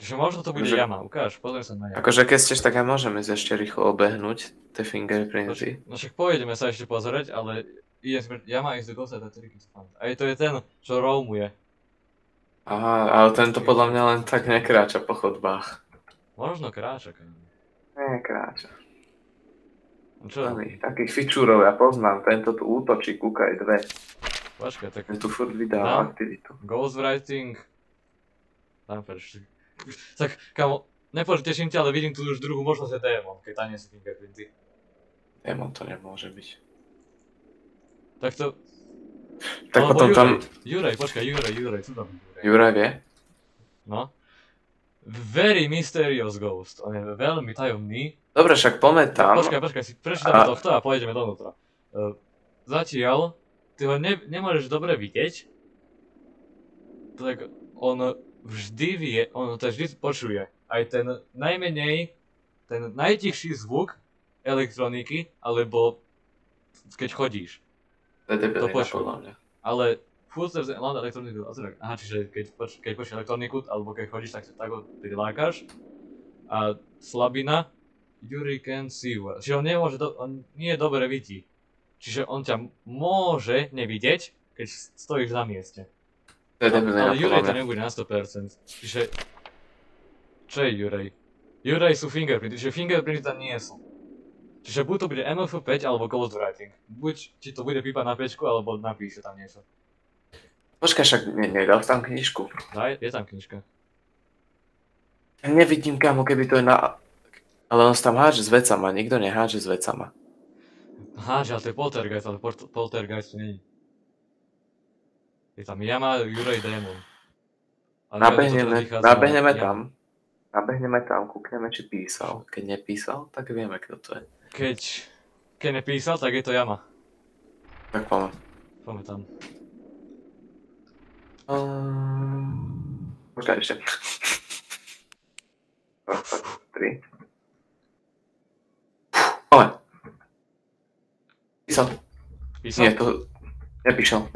Čiže možno to bude Takže- jama, ukáž, pozrieme sa na jamu. Akože keď chceš, tak aj môžeme ísť ešte rýchlo obehnúť tie fingerprinty. No však pôjdeme sa ešte pozrieť, ale jama is the ghost that tricky to find. Aj to je ten, čo roamuje. Aha, ale tento podľa mňa len tak nekráča po chodbách. Možno kráča, Nekráča. Čo? Takých fičúrov ja poznám, tento tu útočí, kúkaj dve. Počkaj, tak Ten tu furt vydáva Dám. aktivitu. ghostwriting... Tam preč. Tak, kamo, nepoteším ťa, ale vidím tu už druhú možnosť, že démon, keď tam nie sú fingerprinty. Démon to nemôže byť. Tak to... Tak Alebo potom tam... Juraj, počkaj, Juraj, tu tam Juraj. Juraj vie? No. Very mysterious ghost, on je veľmi tajomný. Dobre, však poďme tam. Počkaj, si prečítame tohto a pôjdeme donútra. Zatiaľ, ty ho nemôžeš dobre vidieť. Tak on vždy vie, on to vždy počuje. Aj ten najtichší zvuk elektroniky, alebo keď chodíš. To je debilina počul. podľa mňa. Ale footsteps and loud electronic aha, čiže keď počuješ elektroniku, alebo keď chodíš, tak ho prilákaš. A slabina, Yuri can see well. Čiže on nie je dobre vidí. Čiže on ťa môže nevidieť, keď stojíš na mieste. To je debilina Ale Juraj podľa to mňa. nebude na 100%. Čiže... Čo je Juraj? Juraj sú fingerprinty, čiže fingerprinty tam nie sú. Čiže buď to bude MF5 alebo ghostwriting. Buď ti to bude pípať na pečku, alebo napíše tam niečo. Počkaj, však nedal tam knižku. Daj, je tam knižka. Nevidím kamo, keby to je na... Ale on sa tam hádže s vecama, nikto nehádže s vecama. Aha, že ale to je poltergeist, ale poltergeist tu není. Je tam jama, Juraj, démon. Nabehneme tam. Nabehneme tam, kúkneme, či písal. Keď nepísal, tak vieme, kto to je. Keď nepísal, tak je to jama. Tak poďme. Poďme tam. Počkaj ešte. 3. Poďme. Písal. Písal? Nie, to... Nepísal.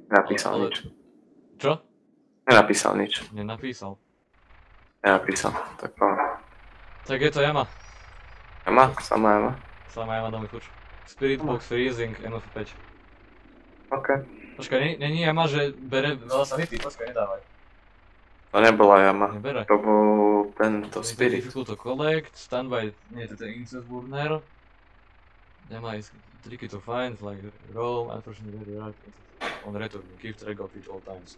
Nenapísal Ale- nič. Čo? Nenapísal nič. Nenapísal. Nenapísal. Tak poďme. Tak je to jama. Jama? Sama jama? Sama jama, dáme chuč. Spirit box freezing, MF5. OK. Počkaj, není jama, že bere veľa sanity? Počkaj, nedávaj. To nebola jama. Nebere. To bol tento spirit. Difficult to collect, standby, nie, to je ten incest burner. Jama is tricky to find, like roam, unfortunately very hard on return, keep track of it all times.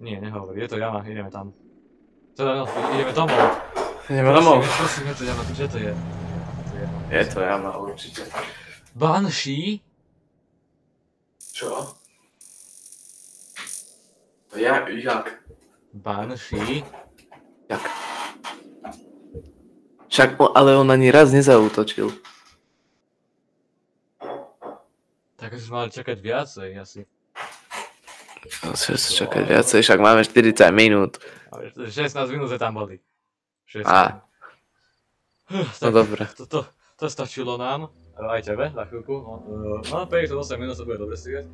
Nie, nehovorí, je to jama, ideme tam. Teda no, ideme domov. Ideme domov. Prosím, je to jama, že to je? Je to jama, určite. Banshee? Čo? To jak? Banshee? Jak? Však, ale on ani raz nezautočil. Tak sme mali čakať viacej, asi. Musíme sa čakať viacej, však máme 40 minút. Ale 16 minút sme tam boli. 16. Á. No dobre. To stačilo nám, aj tebe, za chvíľku. No, 58 minút sa bude dobre stíhať.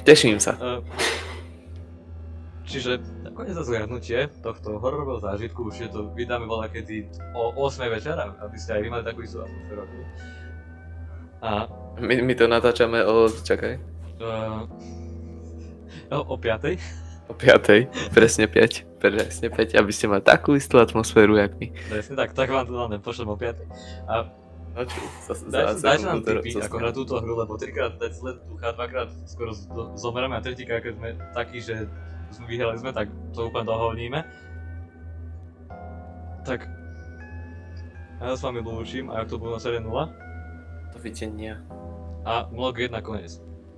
Teším sa. Čiže nakoniec za zhľadnutie tohto hororového zážitku už to vydáme voľa kedy o 8 večera, aby ste aj vy mali takú istú atmosféru. A My to natáčame o... čakaj. o 5. O 5. Presne 5. Presne 5, aby ste mali takú istú atmosféru, jak my. Presne tak vám to dáme, pošlem o 5. A No čo, dajte nám tipy, ako na túto hru, lebo 3-krát dať sled ducha, 2-krát skoro zomreme a 3-krát, keď sme takí, že vyhrali sme, tak to úplne dohodníme. Tak ja sa s vami lúčim a ak to bolo na série 0. Dovidenia. A vlog 1 koniec.